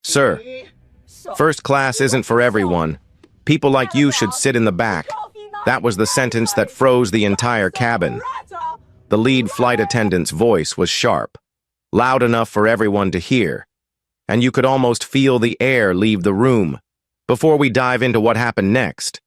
Sir, first class isn't for everyone. People like you should sit in the back. That was the sentence that froze the entire cabin. The lead flight attendant's voice was sharp, loud enough for everyone to hear, and you could almost feel the air leave the room. Before we dive into what happened next,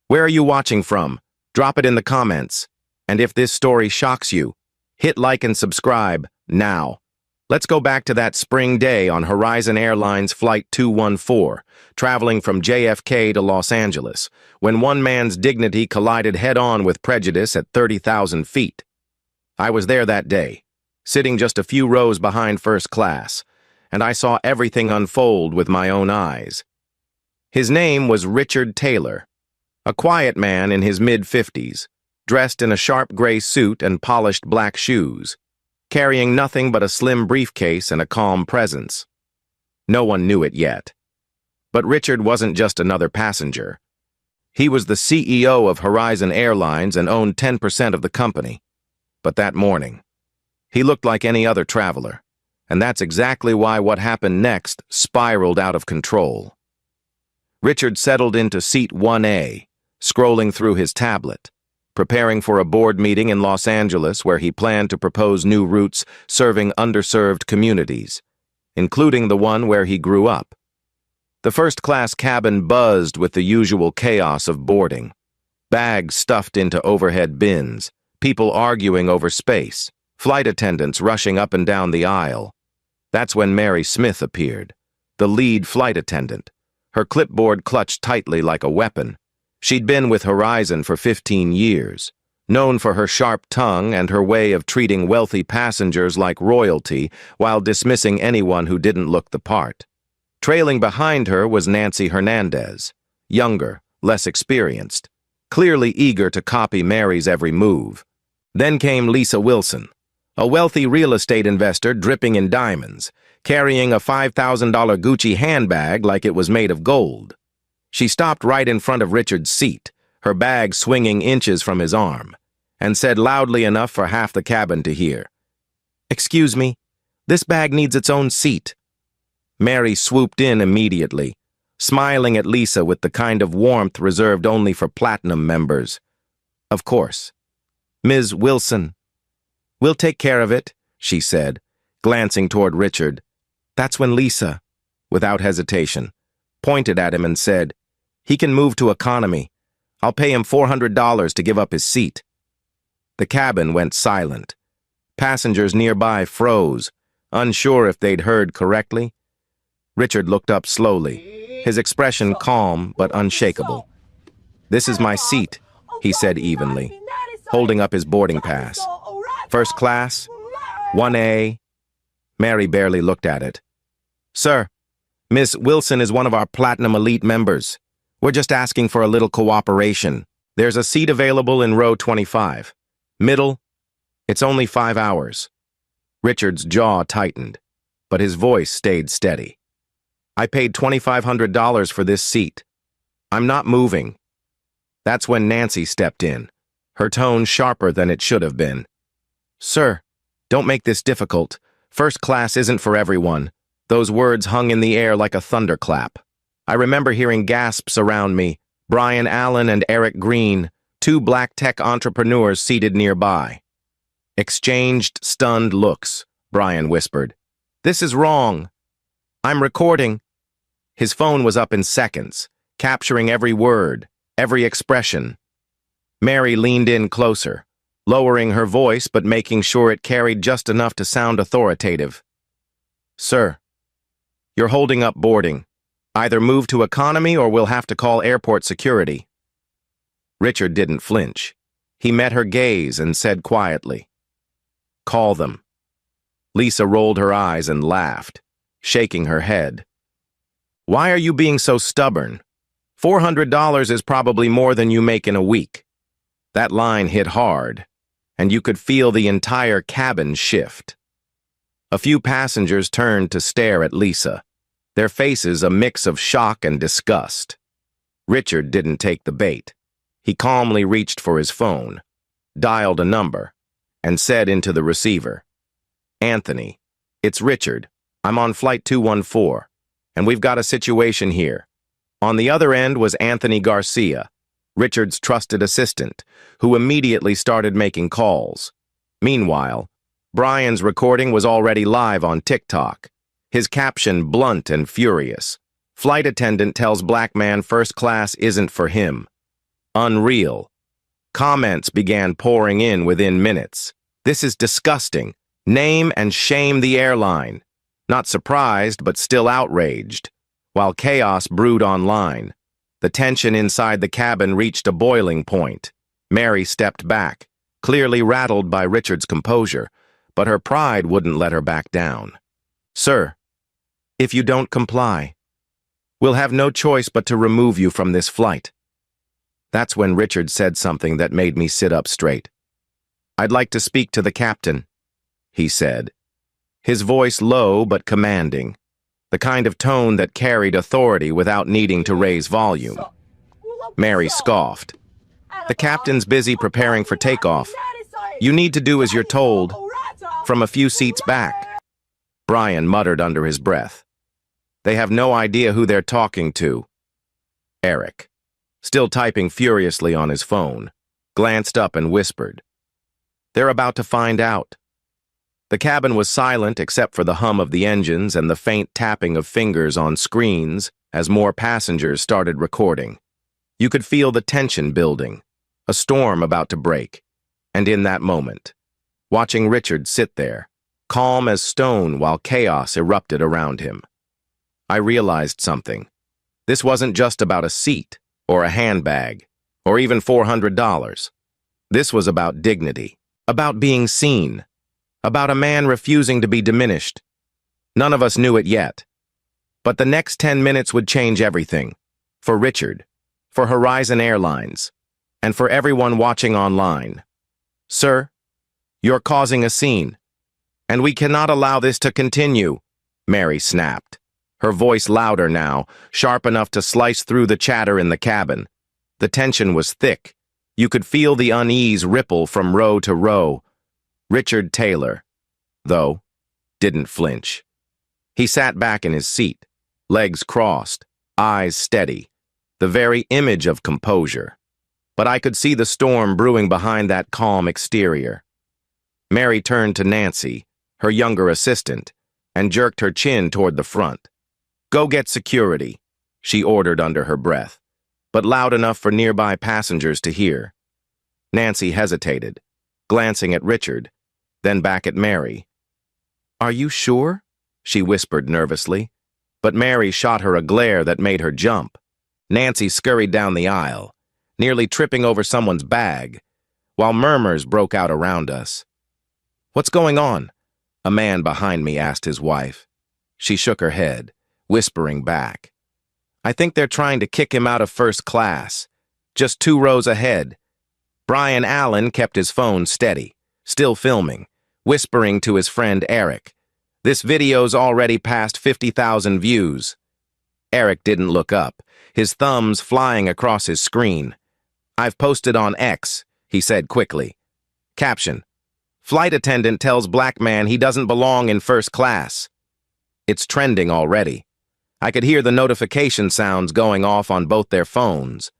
where are you watching from? Drop it in the comments. And if this story shocks you, hit like and subscribe now. Let's go back to that spring day on Horizon Airlines Flight 214, traveling from JFK to Los Angeles, when one man's dignity collided head-on with prejudice at 30,000 feet. I was there that day, sitting just a few rows behind first class, and I saw everything unfold with my own eyes. His name was Richard Taylor, a quiet man in his mid-50s, dressed in a sharp gray suit and polished black shoes, carrying nothing but a slim briefcase and a calm presence. No one knew it yet. But Richard wasn't just another passenger. He was the CEO of Horizon Airlines and owned 10% of the company. But that morning, he looked like any other traveler, and that's exactly why what happened next spiraled out of control. Richard settled into seat 1A, scrolling through his tablet, preparing for a board meeting in Los Angeles where he planned to propose new routes serving underserved communities, including the one where he grew up. The first-class cabin buzzed with the usual chaos of boarding. Bags stuffed into overhead bins, people arguing over space, flight attendants rushing up and down the aisle. That's when Mary Smith appeared, the lead flight attendant, her clipboard clutched tightly like a weapon. She'd been with Horizon for 15 years, known for her sharp tongue and her way of treating wealthy passengers like royalty while dismissing anyone who didn't look the part. Trailing behind her was Nancy Hernandez, younger, less experienced, clearly eager to copy Mary's every move. Then came Lisa Wilson, a wealthy real estate investor dripping in diamonds, carrying a $5,000 Gucci handbag like it was made of gold. She stopped right in front of Richard's seat, her bag swinging inches from his arm, and said loudly enough for half the cabin to hear, "Excuse me, this bag needs its own seat." Mary swooped in immediately, smiling at Lisa with the kind of warmth reserved only for platinum members. "Of course. Ms. Wilson." "We'll take care of it," she said, glancing toward Richard. That's when Lisa, without hesitation, pointed at him and said, "He can move to economy. I'll pay him $400 to give up his seat." The cabin went silent. Passengers nearby froze, unsure if they'd heard correctly. Richard looked up slowly, his expression calm but unshakable. "This is my seat," he said evenly, holding up his boarding pass. "First class, 1A. Mary barely looked at it. "Sir, Miss Wilson is one of our Platinum Elite members. We're just asking for a little cooperation. There's a seat available in row 25. Middle, it's only 5 hours." Richard's jaw tightened, but his voice stayed steady. "I paid $2,500 for this seat. I'm not moving." That's when Nancy stepped in, her tone sharper than it should have been. "Sir, don't make this difficult. First class isn't for everyone." Those words hung in the air like a thunderclap. I remember hearing gasps around me, Brian Allen and Eric Green, two black tech entrepreneurs seated nearby. Exchanged stunned looks, Brian whispered. "This is wrong. I'm recording." His phone was up in seconds, capturing every word, every expression. Mary leaned in closer, lowering her voice but making sure it carried just enough to sound authoritative. "Sir, you're holding up boarding. Either move to economy or we'll have to call airport security." Richard didn't flinch. He met her gaze and said quietly, "Call them." Lisa rolled her eyes and laughed, shaking her head. "Why are you being so stubborn? $400 is probably more than you make in a week." That line hit hard, and you could feel the entire cabin shift. A few passengers turned to stare at Lisa, their faces a mix of shock and disgust. Richard didn't take the bait. He calmly reached for his phone, dialed a number, and said into the receiver, "Anthony, it's Richard. I'm on Flight 214. and we've got a situation here. On the other end was Anthony Garcia, Richard's trusted assistant, who immediately started making calls. Meanwhile, Brian's recording was already live on TikTok, his caption blunt and furious. Flight attendant tells black man first class isn't for him. Unreal. Comments began pouring in within minutes. This is disgusting. Name and shame the airline. Not surprised, but still outraged. While chaos brewed online, the tension inside the cabin reached a boiling point. Mary stepped back, clearly rattled by Richard's composure, but her pride wouldn't let her back down. "Sir, if you don't comply, we'll have no choice but to remove you from this flight." That's when Richard said something that made me sit up straight. "I'd like to speak to the captain," he said, his voice low but commanding, the kind of tone that carried authority without needing to raise volume. Mary scoffed. "The captain's busy preparing for takeoff. You need to do as you're told, from a few seats back." Brian muttered under his breath. "They have no idea who they're talking to." Eric, still typing furiously on his phone, glanced up and whispered, "They're about to find out." The cabin was silent except for the hum of the engines and the faint tapping of fingers on screens as more passengers started recording. You could feel the tension building, a storm about to break, and in that moment, watching Richard sit there, calm as stone while chaos erupted around him, I realized something. This wasn't just about a seat, or a handbag, or even $400. This was about dignity, about being seen, about a man refusing to be diminished. None of us knew it yet. But the next 10 minutes would change everything. For Richard, for Horizon Airlines, and for everyone watching online. "Sir, you're causing a scene, and we cannot allow this to continue," Mary snapped, her voice louder now, sharp enough to slice through the chatter in the cabin. The tension was thick. You could feel the unease ripple from row to row. Richard Taylor, though, didn't flinch. He sat back in his seat, legs crossed, eyes steady, the very image of composure. But I could see the storm brewing behind that calm exterior. Mary turned to Nancy, her younger assistant, and jerked her chin toward the front. "Go get security," she ordered under her breath, but loud enough for nearby passengers to hear. Nancy hesitated, glancing at Richard, then back at Mary. "Are you sure?" she whispered nervously, but Mary shot her a glare that made her jump. Nancy scurried down the aisle, nearly tripping over someone's bag, while murmurs broke out around us. "What's going on?" a man behind me asked his wife. She shook her head, whispering back, "I think they're trying to kick him out of first class, just 2 rows ahead." Brian Allen kept his phone steady, still filming, whispering to his friend Eric, "This video's already past 50,000 views." Eric didn't look up, his thumbs flying across his screen. "I've posted on X," he said quickly. Caption: "Flight attendant tells black man he doesn't belong in first class." It's trending already. I could hear the notification sounds going off on both their phones.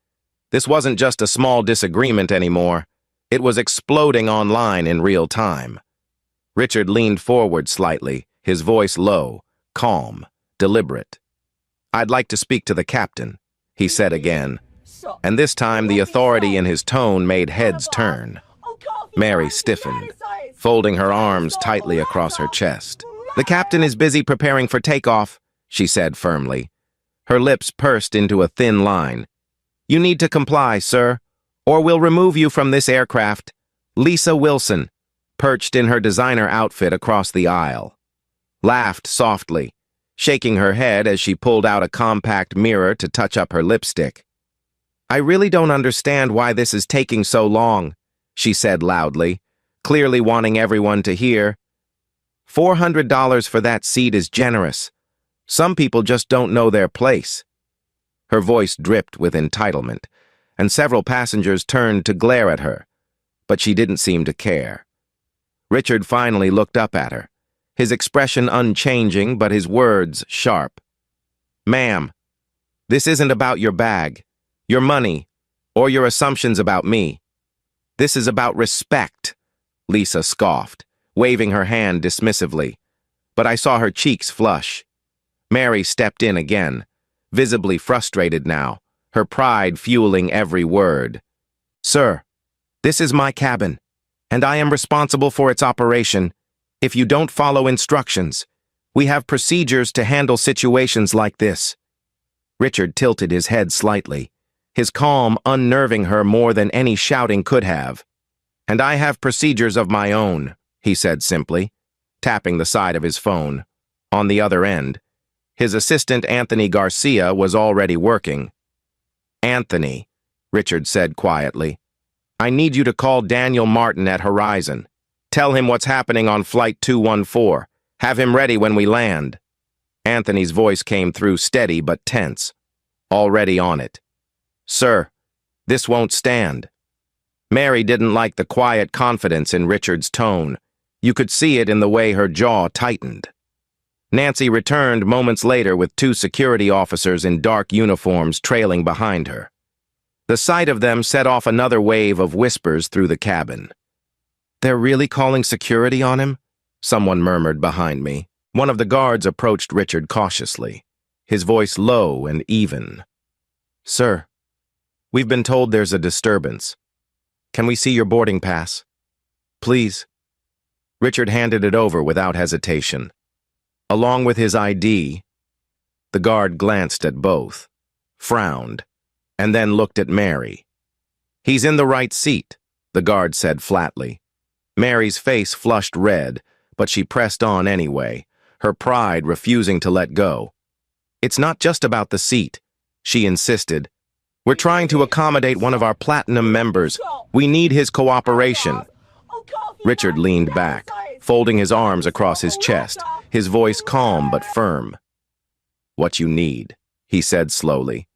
This wasn't just a small disagreement anymore. It was exploding online in real time. Richard leaned forward slightly, his voice low, calm, deliberate. "I'd like to speak to the captain," he said again, and this time the authority in his tone made heads turn. Mary stiffened, folding her arms tightly across her chest. "The captain is busy preparing for takeoff," she said firmly. Her lips pursed into a thin line. "You need to comply, sir, or we'll remove you from this aircraft." Lisa Wilson, perched in her designer outfit across the aisle, laughed softly, shaking her head as she pulled out a compact mirror to touch up her lipstick. "I really don't understand why this is taking so long," she said loudly, clearly wanting everyone to hear. $400 for that seat is generous. Some people just don't know their place." Her voice dripped with entitlement, and several passengers turned to glare at her, but she didn't seem to care. Richard finally looked up at her, his expression unchanging but his words sharp. Ma'am, this isn't about your bag, your money, or your assumptions about me. This is about respect, Lisa scoffed, waving her hand dismissively. But I saw her cheeks flush. Mary stepped in again, visibly frustrated now, her pride fueling every word. Sir, this is my cabin, and I am responsible for its operation. If you don't follow instructions, we have procedures to handle situations like this. Richard tilted his head slightly, his calm unnerving her more than any shouting could have. And I have procedures of my own, he said simply, tapping the side of his phone. On the other end, his assistant Anthony Garcia was already working. Anthony, Richard said quietly, I need you to call Daniel Martin at Horizon. Tell him what's happening on Flight 214. Have him ready when we land. Anthony's voice came through steady but tense. Already on it. Sir, this won't stand. Mary didn't like the quiet confidence in Richard's tone. You could see it in the way her jaw tightened. Nancy returned moments later with 2 security officers in dark uniforms trailing behind her. The sight of them set off another wave of whispers through the cabin. They're really calling security on him? Someone murmured behind me. One of the guards approached Richard cautiously, his voice low and even. Sir, we've been told there's a disturbance. Can we see your boarding pass? Please. Richard handed it over without hesitation. Along with his ID, the guard glanced at both, frowned, and then looked at Mary. He's in the right seat, the guard said flatly. Mary's face flushed red, but she pressed on anyway, her pride refusing to let go. It's not just about the seat, she insisted. We're trying to accommodate one of our platinum members. We need his cooperation. Richard leaned back, folding his arms across his chest, his voice calm but firm. What you need, he said slowly,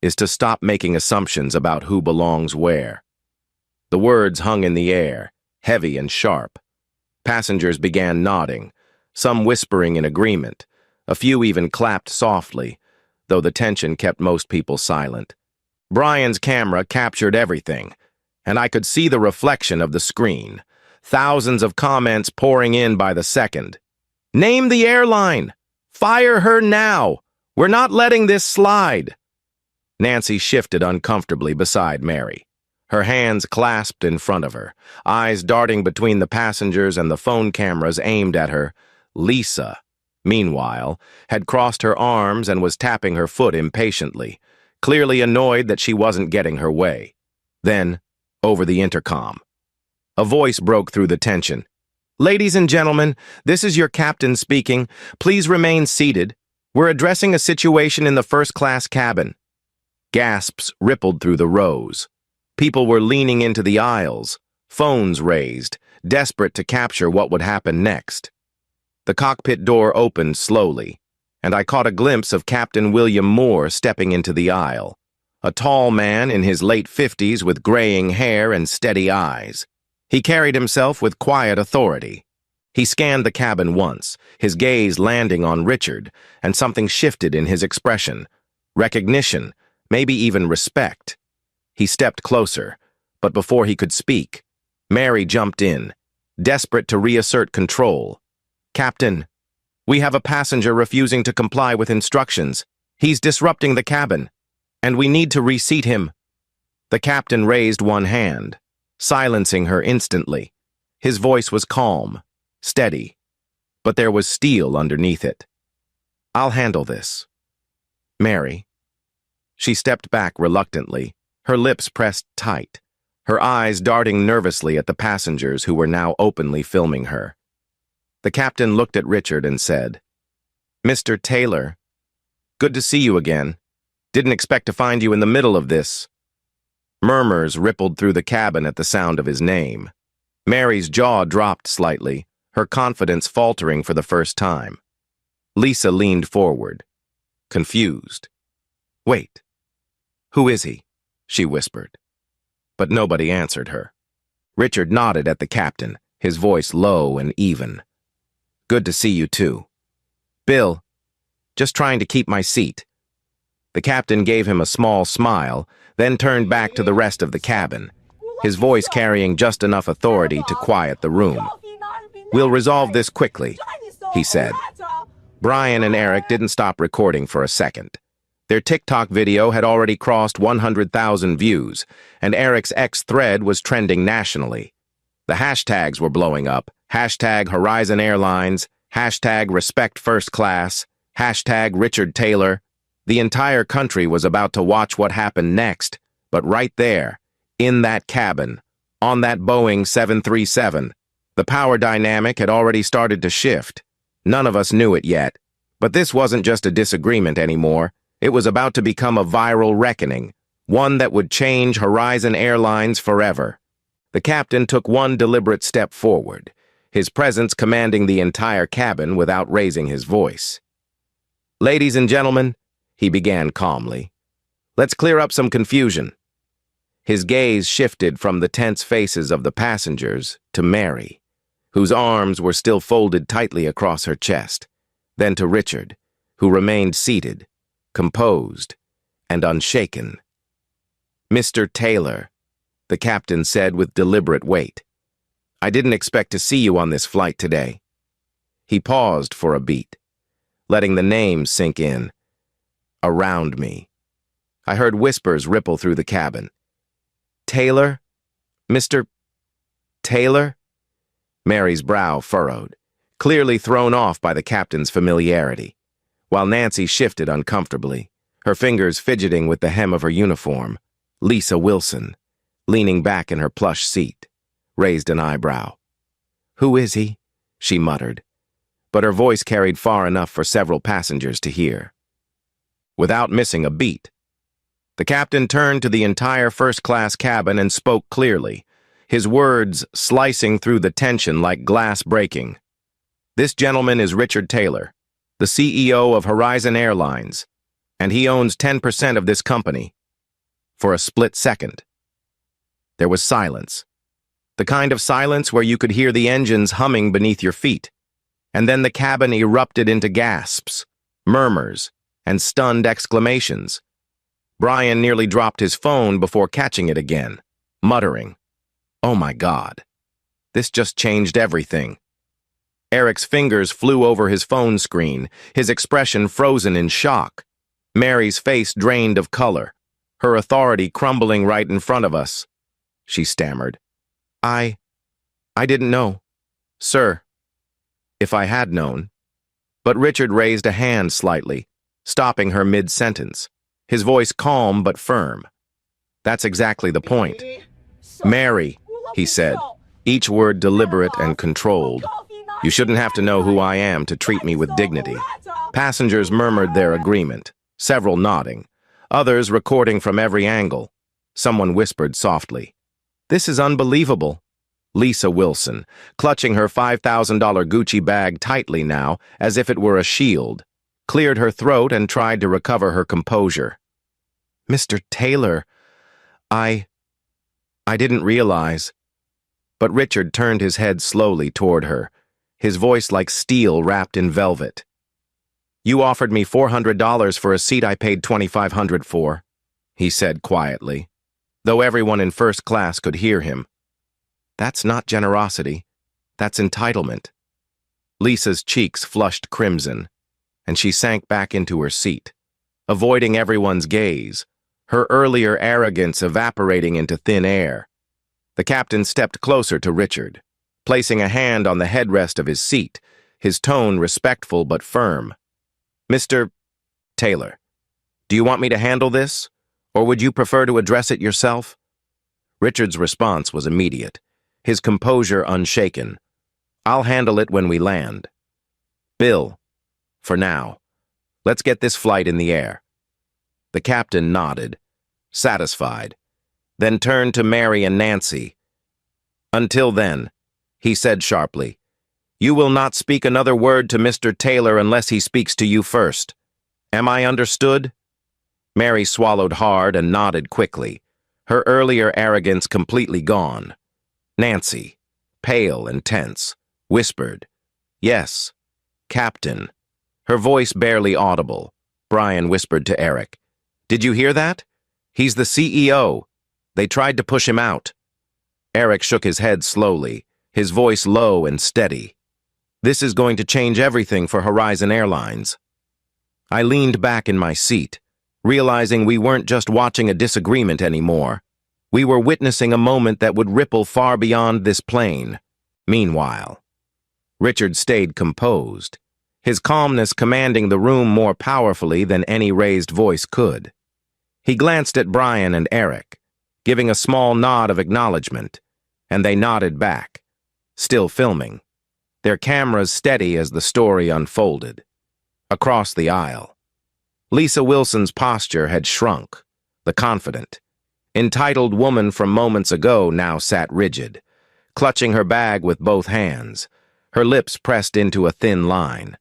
is to stop making assumptions about who belongs where. The words hung in the air, heavy and sharp. Passengers began nodding, some whispering in agreement. A few even clapped softly, though the tension kept most people silent. Brian's camera captured everything, and I could see the reflection of the screen. Thousands of comments pouring in by the second. Name the airline! Fire her now! We're not letting this slide! Nancy shifted uncomfortably beside Mary, her hands clasped in front of her, eyes darting between the passengers and the phone cameras aimed at her. Lisa, meanwhile, had crossed her arms and was tapping her foot impatiently, clearly annoyed that she wasn't getting her way. Then, over the intercom, a voice broke through the tension. Ladies and gentlemen, this is your captain speaking. Please remain seated. We're addressing a situation in the first-class cabin. Gasps rippled through the rows. People were leaning into the aisles, phones raised, desperate to capture what would happen next. The cockpit door opened slowly, and I caught a glimpse of Captain William Moore stepping into the aisle, a tall man in his late 50s with graying hair and steady eyes. He carried himself with quiet authority. He scanned the cabin once, his gaze landing on Richard, and something shifted in his expression. Recognition, maybe even respect. He stepped closer, but before he could speak, Mary jumped in, desperate to reassert control. Captain, we have a passenger refusing to comply with instructions. He's disrupting the cabin, and we need to reseat him. The captain raised one hand, silencing her instantly. His voice was calm, steady, but there was steel underneath it. I'll handle this. Mary. She stepped back reluctantly, her lips pressed tight, her eyes darting nervously at the passengers who were now openly filming her. The captain looked at Richard and said, Mr. Taylor, good to see you again. Didn't expect to find you in the middle of this. Murmurs rippled through the cabin at the sound of his name. Mary's jaw dropped slightly, her confidence faltering for the first time. Lisa leaned forward, confused. Wait, who is he? She whispered. But nobody answered her. Richard nodded at the captain, his voice low and even. Good to see you too. Bill, Just trying to keep my seat." The captain gave him a small smile, then turned back to the rest of the cabin, his voice carrying just enough authority to quiet the room. "We'll resolve this quickly," he said. Brian and Eric didn't stop recording for a second. Their TikTok video had already crossed 100,000 views, and Eric's X thread was trending nationally. The hashtags were blowing up. Hashtag Horizon Airlines, hashtag Respect First Class, hashtag Richard Taylor. The entire country was about to watch what happened next, but right there, in that cabin, on that Boeing 737, the power dynamic had already started to shift. None of us knew it yet, but this wasn't just a disagreement anymore. It was about to become a viral reckoning, one that would change Horizon Airlines forever. The captain took one deliberate step forward, his presence commanding the entire cabin without raising his voice. "Ladies and gentlemen," he began calmly, "let's clear up some confusion." His gaze shifted from the tense faces of the passengers to Mary, whose arms were still folded tightly across her chest, then to Richard, who remained seated, composed, and unshaken. "Mr. Taylor," the captain said with deliberate weight, "I didn't expect to see you on this flight today." He paused for a beat, letting the name sink in. Around me, I heard whispers ripple through the cabin. "Taylor? Mr. Taylor?" Mary's brow furrowed, clearly thrown off by the captain's familiarity, while Nancy shifted uncomfortably, her fingers fidgeting with the hem of her uniform. Lisa Wilson, leaning back in her plush seat, raised an eyebrow. "Who is he?" she muttered, but her voice carried far enough for several passengers to hear. Without missing a beat, the captain turned to the entire first-class cabin and spoke clearly, his words slicing through the tension like glass breaking. "This gentleman is Richard Taylor, the CEO of Horizon Airlines, and he owns 10% of this company." For a split second, there was silence, the kind of silence where you could hear the engines humming beneath your feet, and then the cabin erupted into gasps, murmurs, and stunned exclamations. Brian nearly dropped his phone before catching it again, muttering, "Oh my God, this just changed everything." Eric's fingers flew over his phone screen, his expression frozen in shock. Mary's face drained of color, her authority crumbling right in front of us. She stammered, I didn't know, sir. If I had known." But Richard raised a hand slightly, stopping her mid-sentence, his voice calm but firm. "That's exactly the point. Mary," he said, each word deliberate and controlled. "You shouldn't have to know who I am to treat me with dignity." Passengers murmured their agreement, several nodding, others recording from every angle. Someone whispered softly, "This is unbelievable." Lisa Wilson, clutching her $5,000 Gucci bag tightly now, as if it were a shield, cleared her throat and tried to recover her composure. "Mr. Taylor, I didn't realize." But Richard turned his head slowly toward her, his voice like steel wrapped in velvet. "You offered me $400 for a seat I paid $2,500 for," he said quietly, though everyone in first class could hear him. "That's not generosity. That's entitlement." Lisa's cheeks flushed crimson, and she sank back into her seat, avoiding everyone's gaze, her earlier arrogance evaporating into thin air. The captain stepped closer to Richard, placing a hand on the headrest of his seat, his tone respectful but firm. "Mr. Taylor, do you want me to handle this, or would you prefer to address it yourself?" Richard's response was immediate, his composure unshaken. "I'll handle it when we land. Bill, for now, let's get this flight in the air." The captain nodded, satisfied, then turned to Mary and Nancy. "Until then," he said sharply, "you will not speak another word to Mr. Taylor unless he speaks to you first. Am I understood?" Mary swallowed hard and nodded quickly, her earlier arrogance completely gone. Nancy, pale and tense, whispered, "Yes, Captain." Her voice barely audible. Brian whispered to Eric, "Did you hear that? He's the CEO. They tried to push him out." Eric shook his head slowly, his voice low and steady. "This is going to change everything for Horizon Airlines." I leaned back in my seat, realizing we weren't just watching a disagreement anymore. We were witnessing a moment that would ripple far beyond this plane. Meanwhile, Richard stayed composed, his calmness commanding the room more powerfully than any raised voice could. He glanced at Brian and Eric, giving a small nod of acknowledgement, and they nodded back, still filming, their cameras steady as the story unfolded. Across the aisle, Lisa Wilson's posture had shrunk. The confident, entitled woman from moments ago now sat rigid, clutching her bag with both hands, her lips pressed into a thin line.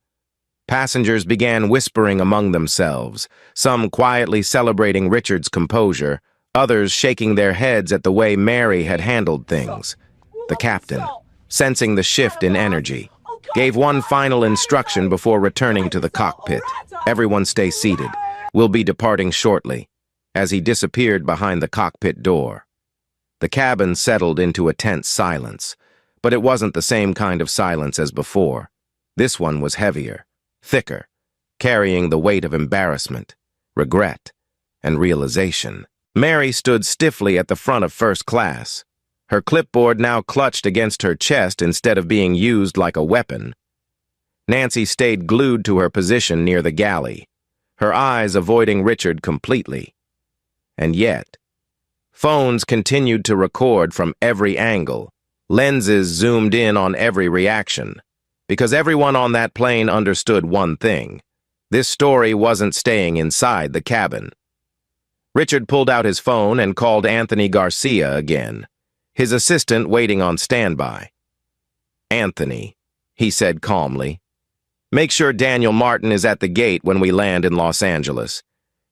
Passengers began whispering among themselves, some quietly celebrating Richard's composure, others shaking their heads at the way Mary had handled things. The captain, sensing the shift in energy, gave one final instruction before returning to the cockpit. "Everyone stay seated. We'll be departing shortly," as he disappeared behind the cockpit door. The cabin settled into a tense silence, but it wasn't the same kind of silence as before. This one was heavier, thicker, carrying the weight of embarrassment, regret, and realization. Mary stood stiffly at the front of first class, her clipboard now clutched against her chest instead of being used like a weapon. Nancy stayed glued to her position near the galley, her eyes avoiding Richard completely. And yet, phones continued to record from every angle, lenses zoomed in on every reaction, because everyone on that plane understood one thing: this story wasn't staying inside the cabin. Richard pulled out his phone and called Anthony Garcia again, his assistant waiting on standby. "Anthony," he said calmly, "make sure Daniel Martin is at the gate when we land in Los Angeles,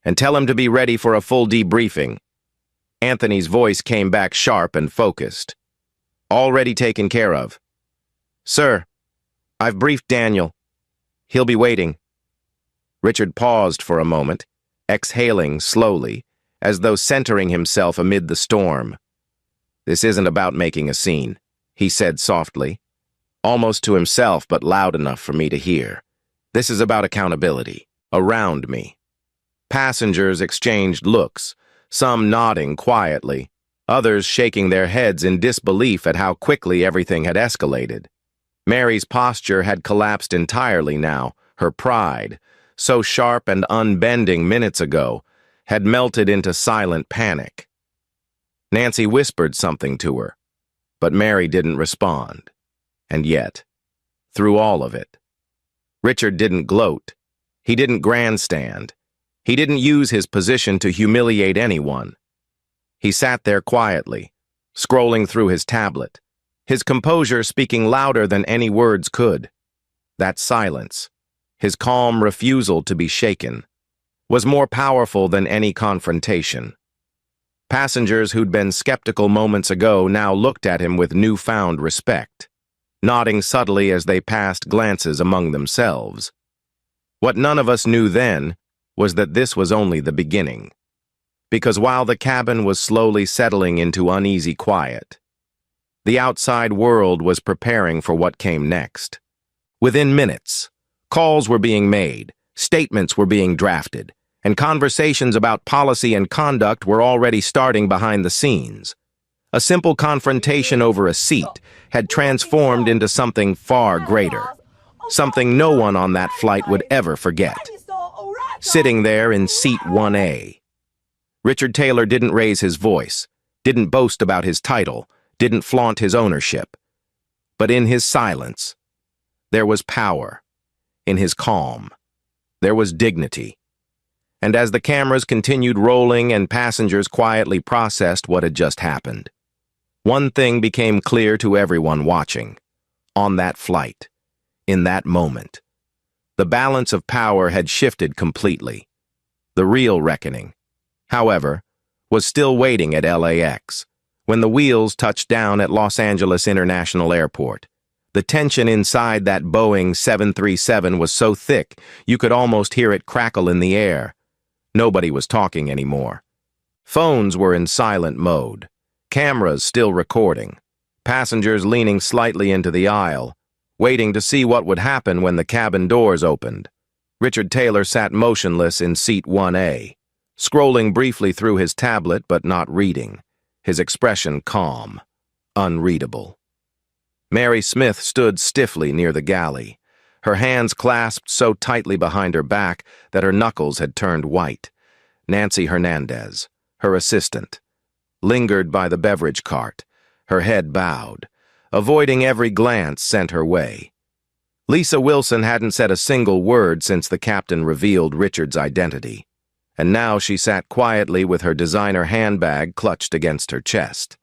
and tell him to be ready for a full debriefing." Anthony's voice came back sharp and focused. "Already taken care of." "Sir, I've briefed Daniel. He'll be waiting." Richard paused for a moment, exhaling slowly, as though centering himself amid the storm. "This isn't about making a scene," he said softly, almost to himself but loud enough for me to hear. "This is about accountability. Around me." Passengers exchanged looks, some nodding quietly, others shaking their heads in disbelief at how quickly everything had escalated. Mary's posture had collapsed entirely now, her pride, so sharp and unbending minutes ago, had melted into silent panic. Nancy whispered something to her, but Mary didn't respond. And yet, through all of it, Richard didn't gloat. He didn't grandstand. He didn't use his position to humiliate anyone. He sat there quietly, scrolling through his tablet, his composure speaking louder than any words could. That silence, his calm refusal to be shaken, was more powerful than any confrontation. Passengers who'd been skeptical moments ago now looked at him with newfound respect, nodding subtly as they passed glances among themselves. What none of us knew then was that this was only the beginning, because while the cabin was slowly settling into uneasy quiet, the outside world was preparing for what came next. Within minutes, calls were being made, statements were being drafted, and conversations about policy and conduct were already starting behind the scenes. A simple confrontation over a seat had transformed into something far greater, something no one on that flight would ever forget. Sitting there in seat 1A, Richard Taylor didn't raise his voice, didn't boast about his title, didn't flaunt his ownership. But in his silence, there was power. In his calm, there was dignity. And as the cameras continued rolling and passengers quietly processed what had just happened, one thing became clear to everyone watching. On that flight, in that moment, the balance of power had shifted completely. The real reckoning, however, was still waiting at LAX when the wheels touched down at Los Angeles International Airport, The tension inside that Boeing 737 was so thick you could almost hear it crackle in the air. Nobody was talking anymore. Phones were in silent mode. Cameras still recording. Passengers leaning slightly into the aisle, waiting to see what would happen when the cabin doors opened. Richard Taylor sat motionless in seat 1A, scrolling briefly through his tablet but not reading, his expression calm, unreadable. Mary Smith stood stiffly near the galley, her hands clasped so tightly behind her back that her knuckles had turned white. Nancy Hernandez, her assistant, lingered by the beverage cart, her head bowed, avoiding every glance sent her way. Lisa Wilson hadn't said a single word since the captain revealed Richard's identity, and now she sat quietly with her designer handbag clutched against her chest,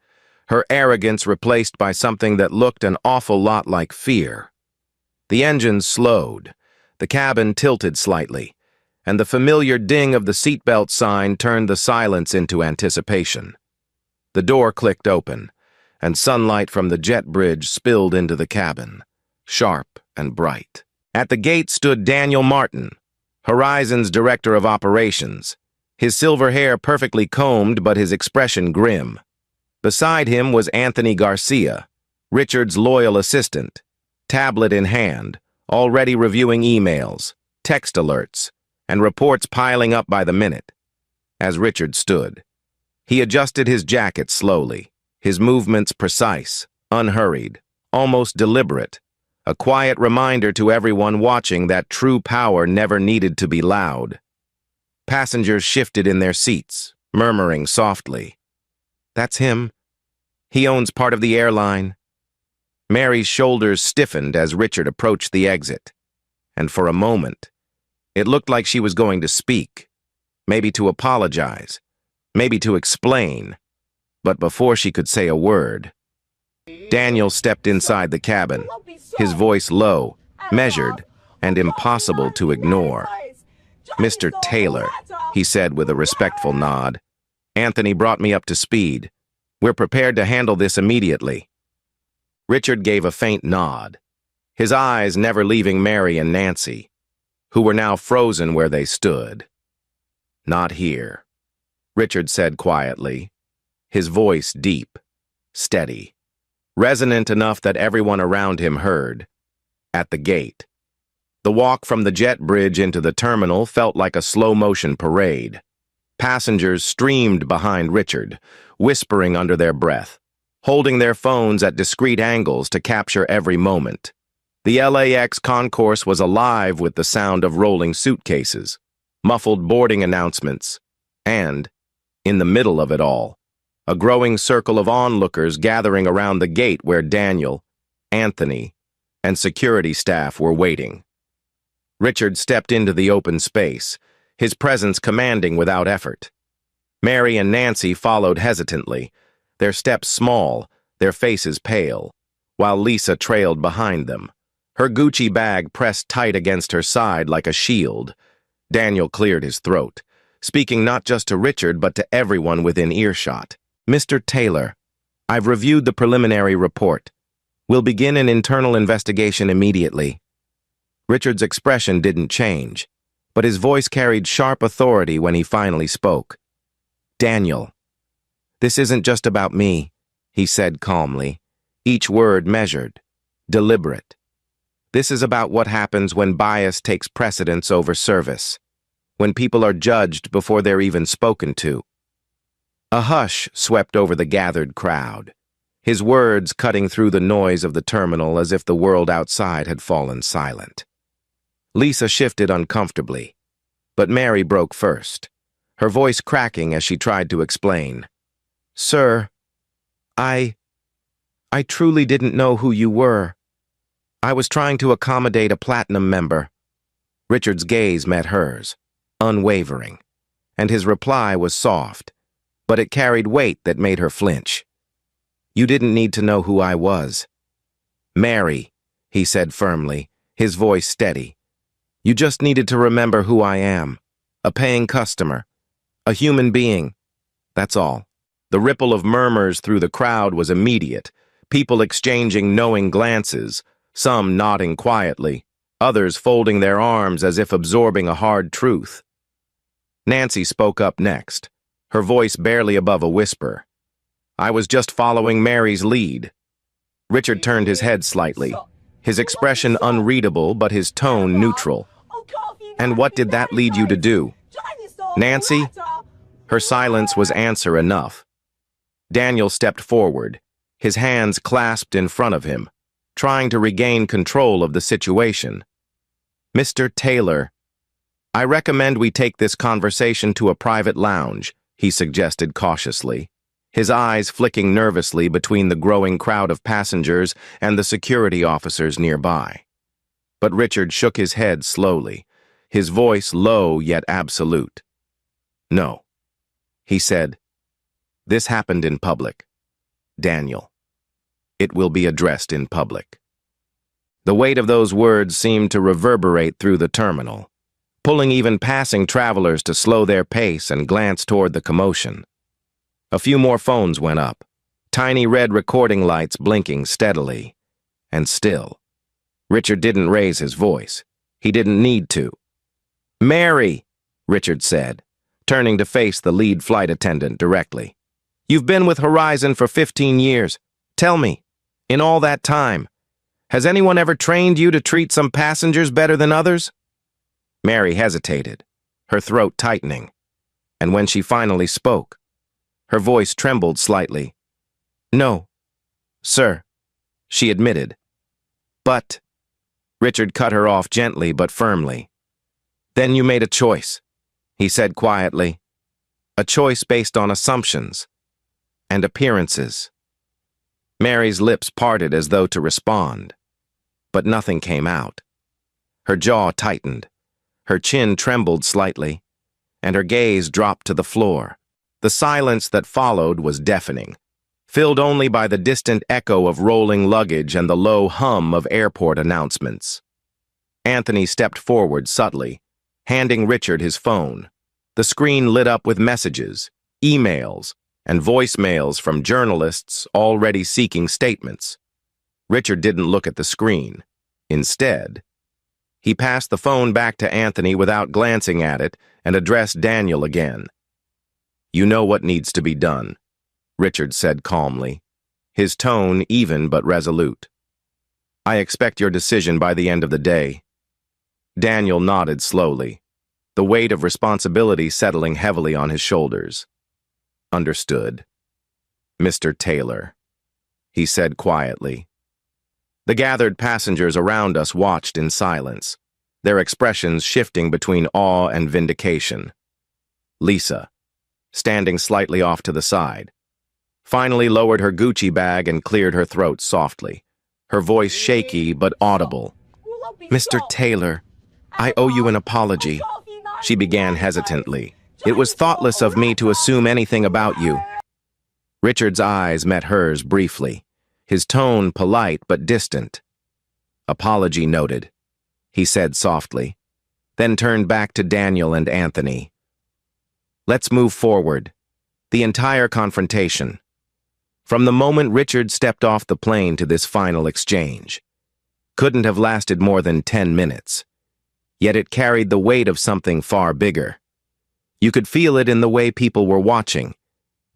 her arrogance replaced by something that looked an awful lot like fear. The engine slowed, the cabin tilted slightly, and the familiar ding of the seatbelt sign turned the silence into anticipation. The door clicked open, and sunlight from the jet bridge spilled into the cabin, sharp and bright. At the gate stood Daniel Martin, Horizon's director of operations, his silver hair perfectly combed but his expression grim. Beside him was Anthony Garcia, Richard's loyal assistant, tablet in hand, already reviewing emails, text alerts, and reports piling up by the minute. As Richard stood, he adjusted his jacket slowly, his movements precise, unhurried, almost deliberate, a quiet reminder to everyone watching that true power never needed to be loud. Passengers shifted in their seats, murmuring softly, "That's him. He owns part of the airline." Mary's shoulders stiffened as Richard approached the exit, and for a moment, it looked like she was going to speak, maybe to apologize, maybe to explain, but before she could say a word, Daniel stepped inside the cabin, his voice low, measured, and impossible to ignore. "Mr. Taylor," he said with a respectful nod, "Anthony brought me up to speed. We're prepared to handle this immediately." Richard gave a faint nod, his eyes never leaving Mary and Nancy, who were now frozen where they stood. "Not here," Richard said quietly, his voice deep, steady, resonant enough that everyone around him heard. At the gate. The walk from the jet bridge into the terminal felt like a slow-motion parade. Passengers streamed behind Richard, whispering under their breath, holding their phones at discreet angles to capture every moment. The LAX concourse was alive with the sound of rolling suitcases, muffled boarding announcements, and, in the middle of it all, a growing circle of onlookers gathering around the gate where Daniel, Anthony, and security staff were waiting. Richard stepped into the open space, his presence commanding without effort. Mary and Nancy followed hesitantly, their steps small, their faces pale, while Lisa trailed behind them, her Gucci bag pressed tight against her side like a shield. Daniel cleared his throat, speaking not just to Richard but to everyone within earshot. "Mr. Taylor, I've reviewed the preliminary report. We'll begin an internal investigation immediately." Richard's expression didn't change, but his voice carried sharp authority when he finally spoke. "Daniel, this isn't just about me," he said calmly, each word measured, deliberate. "This is about what happens when bias takes precedence over service, when people are judged before they're even spoken to." A hush swept over the gathered crowd, his words cutting through the noise of the terminal as if the world outside had fallen silent. Lisa shifted uncomfortably, but Mary broke first, her voice cracking as she tried to explain. "Sir, I truly didn't know who you were. I was trying to accommodate a platinum member." Richard's gaze met hers, unwavering, and his reply was soft, but it carried weight that made her flinch. "You didn't need to know who I was." "Mary," he said firmly, his voice steady, "you just needed to remember who I am. A paying customer. A human being. That's all." The ripple of murmurs through the crowd was immediate, people exchanging knowing glances, some nodding quietly, others folding their arms as if absorbing a hard truth. Nancy spoke up next, her voice barely above a whisper. "I was just following Mary's lead." Richard turned his head slightly, his expression unreadable but his tone neutral. "And what did that lead you to do?" "Nancy?" Her silence was answer enough. Daniel stepped forward, his hands clasped in front of him, trying to regain control of the situation. "Mr. Taylor, I recommend we take this conversation to a private lounge," he suggested cautiously, his eyes flicking nervously between the growing crowd of passengers and the security officers nearby. But Richard shook his head slowly, his voice low yet absolute. "No," he said. "This happened in public. Daniel. It will be addressed in public." The weight of those words seemed to reverberate through the terminal, pulling even passing travelers to slow their pace and glance toward the commotion. A few more phones went up, tiny red recording lights blinking steadily. And still, Richard didn't raise his voice. He didn't need to. "Mary," Richard said, turning to face the lead flight attendant directly. "You've been with Horizon for 15 years. Tell me, in all that time, has anyone ever trained you to treat some passengers better than others?" Mary hesitated, her throat tightening, and when she finally spoke, her voice trembled slightly. "No, sir," she admitted. "But," Richard cut her off gently but firmly. "Then you made a choice," he said quietly. "A choice based on assumptions and appearances." Mary's lips parted as though to respond, but nothing came out. Her jaw tightened, her chin trembled slightly, and her gaze dropped to the floor. The silence that followed was deafening, filled only by the distant echo of rolling luggage and the low hum of airport announcements. Anthony stepped forward subtly, handing Richard his phone. The screen lit up with messages, emails, and voicemails from journalists already seeking statements. Richard didn't look at the screen. Instead, he passed the phone back to Anthony without glancing at it and addressed Daniel again. "You know what needs to be done," Richard said calmly, his tone even but resolute. "I expect your decision by the end of the day." Daniel nodded slowly, the weight of responsibility settling heavily on his shoulders. "Understood, Mr. Taylor," he said quietly. The gathered passengers around us watched in silence, their expressions shifting between awe and vindication. Lisa, standing slightly off to the side, finally lowered her Gucci bag and cleared her throat softly, her voice shaky but audible. "Mr. Taylor, I owe you an apology," she began hesitantly. "It was thoughtless of me to assume anything about you." Richard's eyes met hers briefly, his tone polite but distant. "Apology noted," he said softly, then turned back to Daniel and Anthony. "Let's move forward. The entire confrontation. From the moment Richard stepped off the plane to this final exchange. Couldn't have lasted more than 10 minutes. Yet it carried the weight of something far bigger. You could feel it in the way people were watching,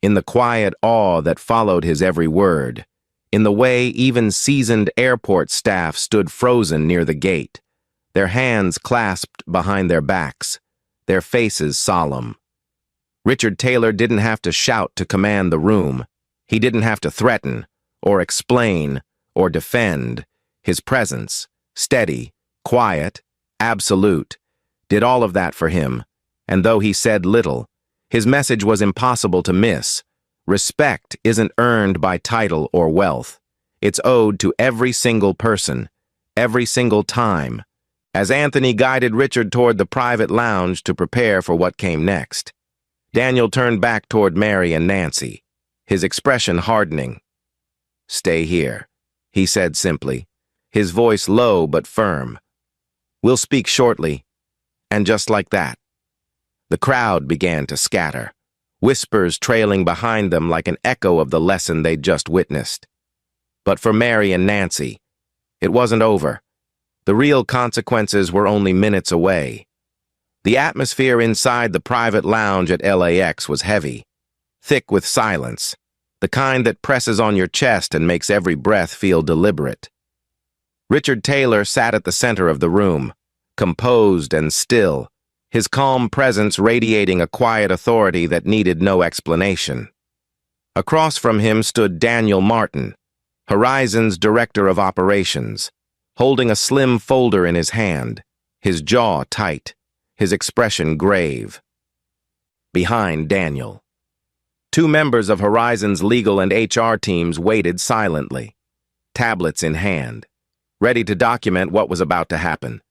in the quiet awe that followed his every word, in the way even seasoned airport staff stood frozen near the gate, their hands clasped behind their backs, their faces solemn. Richard Taylor didn't have to shout to command the room. He didn't have to threaten, or explain, or defend. His presence, steady, quiet, absolute, did all of that for him, and though he said little, his message was impossible to miss. Respect isn't earned by title or wealth. It's owed to every single person, every single time. As Anthony guided Richard toward the private lounge to prepare for what came next, Daniel turned back toward Mary and Nancy, his expression hardening. "Stay here," he said simply, his voice low but firm. "We'll speak shortly." And just like that, the crowd began to scatter, whispers trailing behind them like an echo of the lesson they'd just witnessed. But for Mary and Nancy, It wasn't over. The real consequences were only minutes away. The atmosphere inside the private lounge at LAX was heavy, thick with silence, the kind that presses on your chest and makes every breath feel deliberate. Richard Taylor sat at the center of the room, composed and still, his calm presence radiating a quiet authority that needed no explanation. Across from him stood Daniel Martin, Horizon's Director of Operations, holding a slim folder in his hand, his jaw tight, his expression grave. Behind Daniel, two members of Horizon's legal and HR teams waited silently, tablets in hand, ready to document what was about to happen.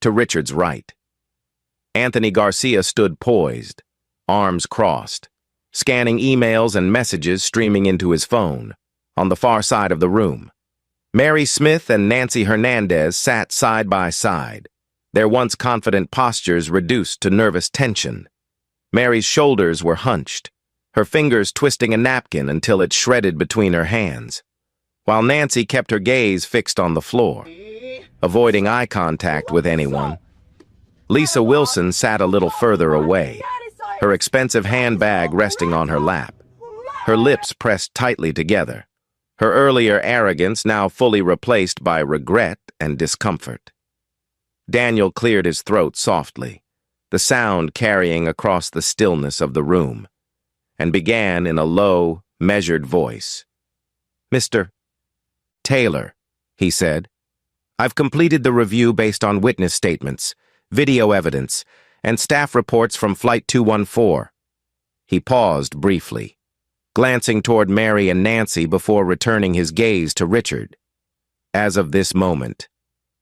To Richard's right, Anthony Garcia stood poised, arms crossed, scanning emails and messages streaming into his phone. On the far side of the room, Mary Smith and Nancy Hernandez sat side by side, their once confident postures reduced to nervous tension. Mary's shoulders were hunched, her fingers twisting a napkin until it shredded between her hands, while Nancy kept her gaze fixed on the floor, avoiding eye contact with anyone. Lisa Wilson sat a little further away, her expensive handbag resting on her lap, her lips pressed tightly together, her earlier arrogance now fully replaced by regret and discomfort. Daniel cleared his throat softly, the sound carrying across the stillness of the room, and began in a low, measured voice. "Mr. Taylor," he said, "I've completed the review based on witness statements, video evidence, and staff reports from Flight 214. He paused briefly, glancing toward Mary and Nancy before returning his gaze to Richard. As of this moment,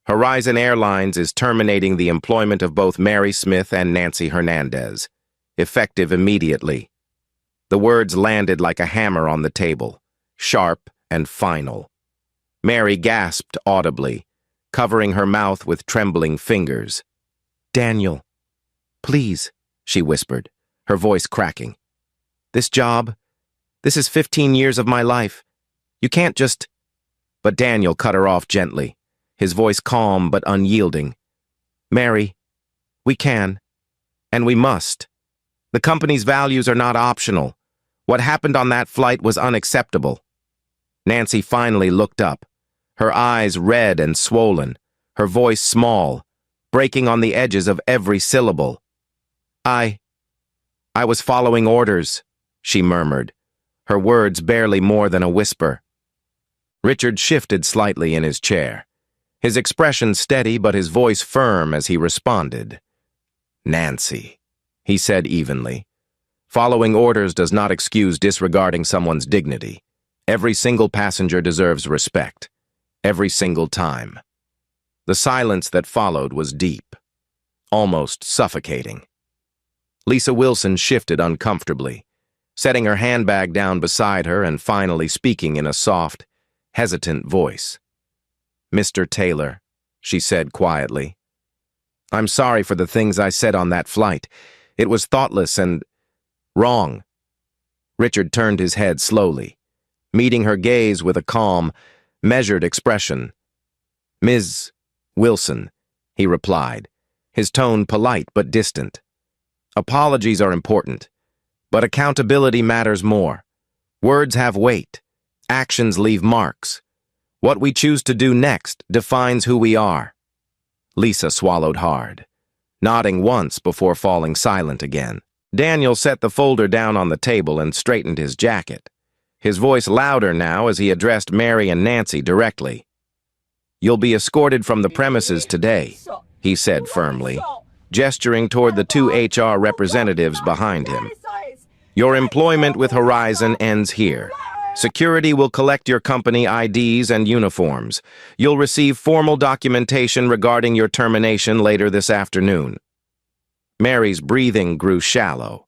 Horizon Airlines is terminating the employment of both Mary Smith and Nancy Hernandez, effective immediately. The words landed like a hammer on the table, sharp and final. Mary gasped audibly, covering her mouth with trembling fingers. "Daniel, please," she whispered, her voice cracking. "This job, this is 15 years of my life. You can't just—" But Daniel cut her off gently, his voice calm but unyielding. "Mary, we can, and we must. The company's values are not optional. What happened on that flight was unacceptable." Nancy finally looked up, her eyes red and swollen, her voice small, breaking on the edges of every syllable. I was following orders," she murmured, her words barely more than a whisper. Richard shifted slightly in his chair, his expression steady but his voice firm as he responded. "Nancy," he said evenly, "following orders does not excuse disregarding someone's dignity. Every single passenger deserves respect, every single time." The silence that followed was deep, almost suffocating. Lisa Wilson shifted uncomfortably, setting her handbag down beside her and finally speaking in a soft, hesitant voice. "Mr. Taylor," she said quietly, "I'm sorry for the things I said on that flight. It was thoughtless and wrong." Richard turned his head slowly, meeting her gaze with a calm, measured expression. "Ms. Wilson," he replied, his tone polite but distant. "Apologies are important, but accountability matters more. Words have weight. Actions leave marks. What we choose to do next defines who we are." Lisa swallowed hard, nodding once before falling silent again. Daniel set the folder down on the table and straightened his jacket, his voice louder now as he addressed Mary and Nancy directly. "You'll be escorted from the premises today," he said firmly, gesturing toward the two HR representatives behind him. "Your employment with Horizon ends here. Security will collect your company IDs and uniforms. You'll receive formal documentation regarding your termination later this afternoon." Mary's breathing grew shallow,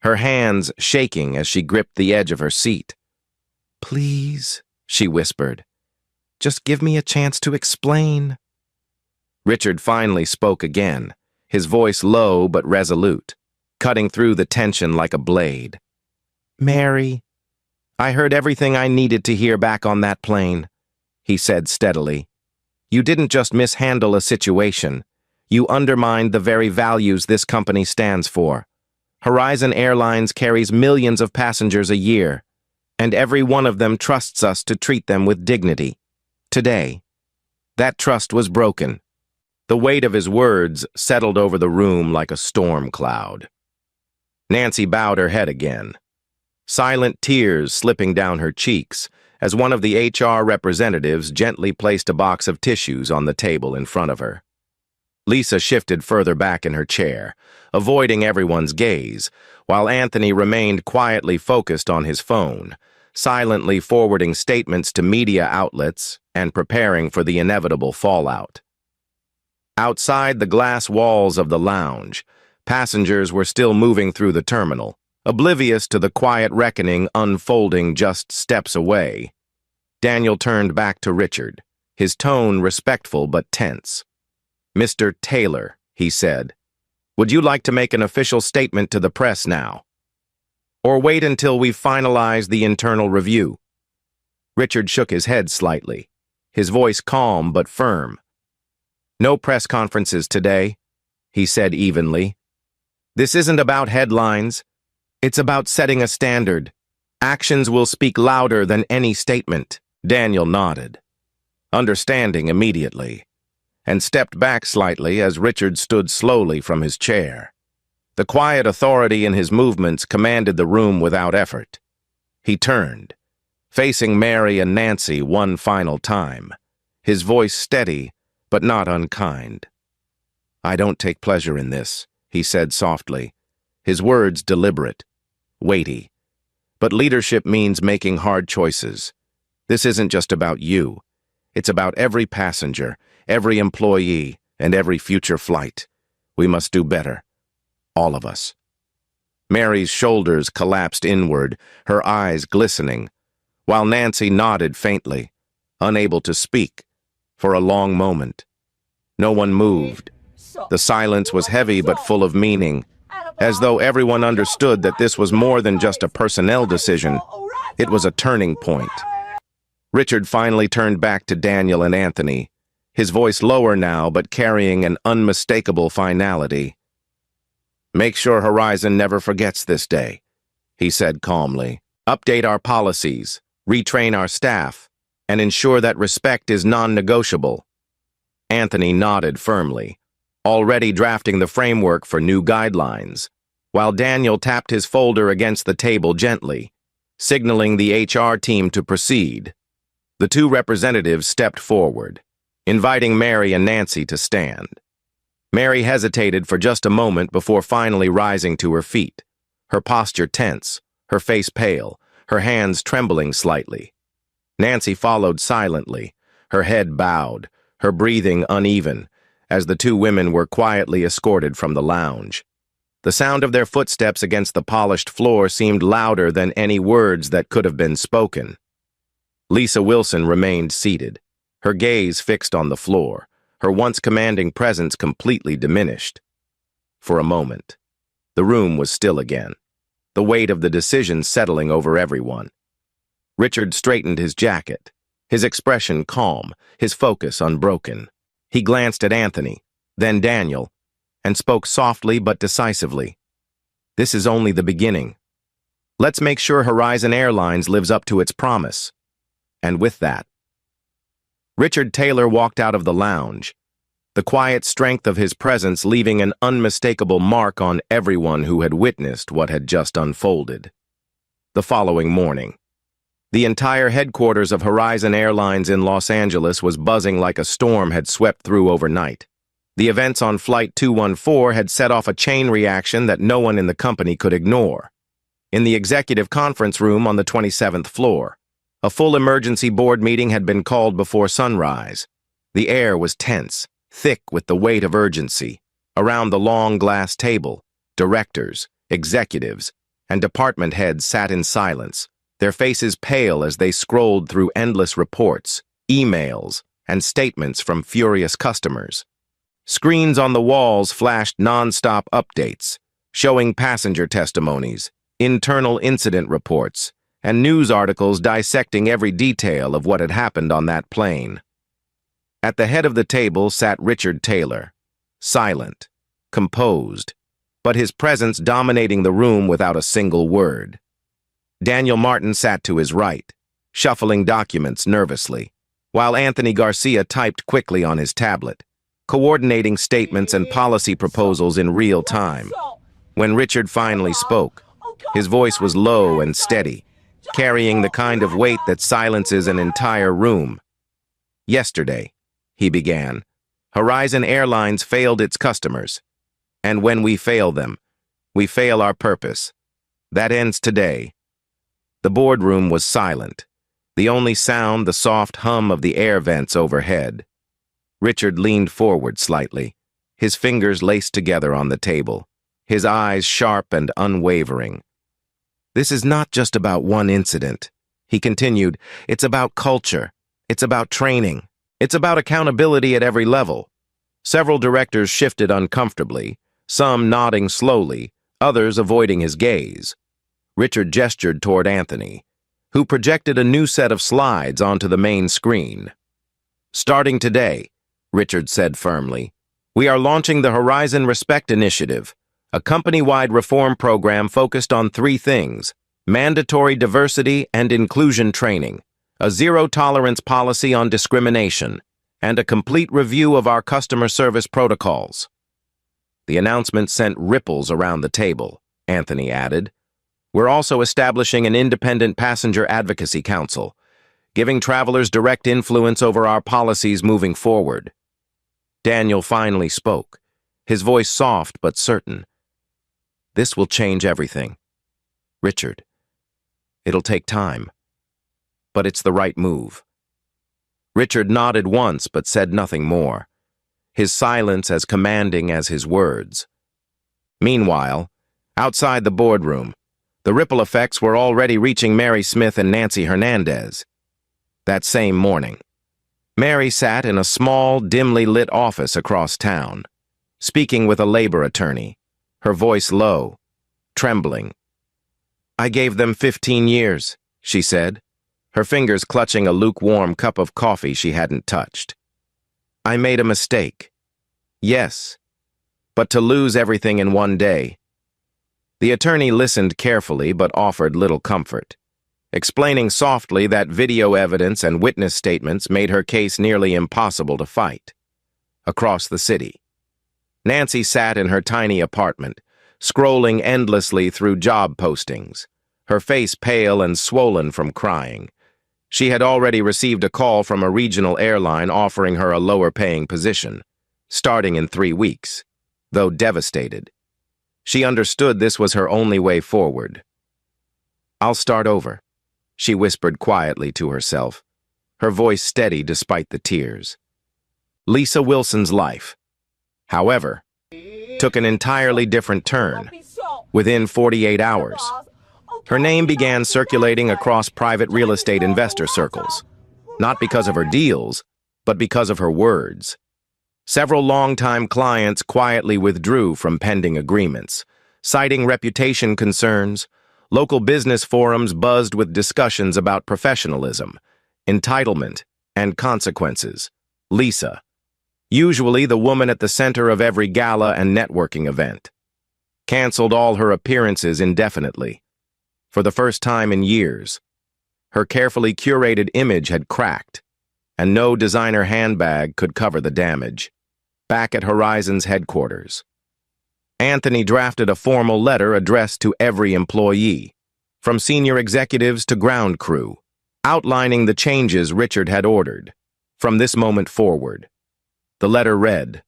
her hands shaking as she gripped the edge of her seat. "Please," she whispered, "just give me a chance to explain." Richard finally spoke again, his voice low but resolute, cutting through the tension like a blade. "Mary, I heard everything I needed to hear back on that plane," he said steadily. You didn't just mishandle a situation. You undermined the very values this company stands for. Horizon Airlines carries millions of passengers a year, and every one of them trusts us to treat them with dignity. Today, that trust was broken. The weight of his words settled over the room like a storm cloud. Nancy bowed her head again, silent tears slipping down her cheeks as one of the HR representatives gently placed a box of tissues on the table in front of her. Lisa shifted further back in her chair, avoiding everyone's gaze, while Anthony remained quietly focused on his phone, silently forwarding statements to media outlets and preparing for the inevitable fallout. Outside the glass walls of the lounge, passengers were still moving through the terminal, oblivious to the quiet reckoning unfolding just steps away. Daniel turned back to Richard, his tone respectful but tense. "Mr. Taylor," he said, "would you like to make an official statement to the press now? Or wait until we've finalized the internal review?" Richard shook his head slightly, his voice calm but firm. "No press conferences today," he said evenly. "This isn't about headlines. It's about setting a standard. Actions will speak louder than any statement." Daniel nodded, understanding immediately, and stepped back slightly as Richard stood slowly from his chair. The quiet authority in his movements commanded the room without effort. He turned, facing Mary and Nancy one final time, his voice steady but not unkind. "I don't take pleasure in this," he said softly, his words deliberate, weighty. "But leadership means making hard choices. This isn't just about you. It's about every passenger, every employee, and every future flight. We must do better. All of us." Mary's shoulders collapsed inward, her eyes glistening, while Nancy nodded faintly, unable to speak, for a long moment. No one moved. The silence was heavy but full of meaning, as though everyone understood that this was more than just a personnel decision. It was a turning point. Richard finally turned back to Daniel and Anthony, his voice lower now but carrying an unmistakable finality. "Make sure Horizon never forgets this day," he said calmly. "Update our policies, retrain our staff, and ensure that respect is non-negotiable." Anthony nodded firmly, already drafting the framework for new guidelines, while Daniel tapped his folder against the table gently, signaling the HR team to proceed. The two representatives stepped forward, inviting Mary and Nancy to stand. Mary hesitated for just a moment before finally rising to her feet, her posture tense, her face pale, her hands trembling slightly. Nancy followed silently, her head bowed, her breathing uneven, as the two women were quietly escorted from the lounge. The sound of their footsteps against the polished floor seemed louder than any words that could have been spoken. Lisa Wilson remained seated, her gaze fixed on the floor, her once commanding presence completely diminished. For a moment, the room was still again, the weight of the decision settling over everyone. Richard straightened his jacket, his expression calm, his focus unbroken. He glanced at Anthony, then Daniel, and spoke softly but decisively. "This is only the beginning. Let's make sure Horizon Airlines lives up to its promise." And with that, Richard Taylor walked out of the lounge, the quiet strength of his presence leaving an unmistakable mark on everyone who had witnessed what had just unfolded. The following morning, the entire headquarters of Horizon Airlines in Los Angeles was buzzing like a storm had swept through overnight. The events on Flight 214 had set off a chain reaction that no one in the company could ignore. In the executive conference room on the 27th floor, a full emergency board meeting had been called before sunrise. The air was tense, thick with the weight of urgency. Around the long glass table, directors, executives, and department heads sat in silence, their faces pale as they scrolled through endless reports, emails, and statements from furious customers. Screens on the walls flashed non-stop updates, showing passenger testimonies, internal incident reports, and news articles dissecting every detail of what had happened on that plane. At the head of the table sat Richard Taylor, silent, composed, but his presence dominating the room without a single word. Daniel Martin sat to his right, shuffling documents nervously, while Anthony Garcia typed quickly on his tablet, coordinating statements and policy proposals in real time. When Richard finally spoke, his voice was low and steady, carrying the kind of weight that silences an entire room. Yesterday, he began, Horizon Airlines failed its customers. And when we fail them, we fail our purpose. That ends today. The boardroom was silent, the only sound the soft hum of the air vents overhead. Richard leaned forward slightly, his fingers laced together on the table, his eyes sharp and unwavering. This is not just about one incident, he continued. It's about culture. It's about training. It's about accountability at every level. Several directors shifted uncomfortably, some nodding slowly, others avoiding his gaze. Richard gestured toward Anthony, who projected a new set of slides onto the main screen. Starting today, Richard said firmly, we are launching the Horizon Respect Initiative, a company-wide reform program focused on 3 things: mandatory diversity and inclusion training, a zero-tolerance policy on discrimination, and a complete review of our customer service protocols. The announcement sent ripples around the table, Anthony added. We're also establishing an independent passenger advocacy council, giving travelers direct influence over our policies moving forward. Daniel finally spoke, his voice soft but certain. This will change everything. Richard, it'll take time, but it's the right move. Richard nodded once but said nothing more, his silence as commanding as his words. Meanwhile, outside the boardroom, the ripple effects were already reaching Mary Smith and Nancy Hernandez. That same morning, Mary sat in a small, dimly lit office across town, speaking with a labor attorney, her voice low, trembling. I gave them 15 years, she said, her fingers clutching a lukewarm cup of coffee she hadn't touched. I made a mistake. Yes, but to lose everything in one day. The attorney listened carefully but offered little comfort, explaining softly that video evidence and witness statements made her case nearly impossible to fight. Across the city, Nancy sat in her tiny apartment, scrolling endlessly through job postings, her face pale and swollen from crying. She had already received a call from a regional airline offering her a lower-paying position, starting in 3 weeks, though devastated. She understood this was her only way forward. I'll start over, she whispered quietly to herself, her voice steady despite the tears. Lisa Wilson's life, however, took an entirely different turn. Within 48 hours, her name began circulating across private real estate investor circles, not because of her deals, but because of her words. Several longtime clients quietly withdrew from pending agreements, citing reputation concerns. Local business forums buzzed with discussions about professionalism, entitlement, and consequences. Lisa, usually the woman at the center of every gala and networking event, canceled all her appearances indefinitely. For the first time in years, her carefully curated image had cracked, and no designer handbag could cover the damage. Back at Horizon's headquarters, Anthony drafted a formal letter addressed to every employee, from senior executives to ground crew, outlining the changes Richard had ordered. From this moment forward, the letter read,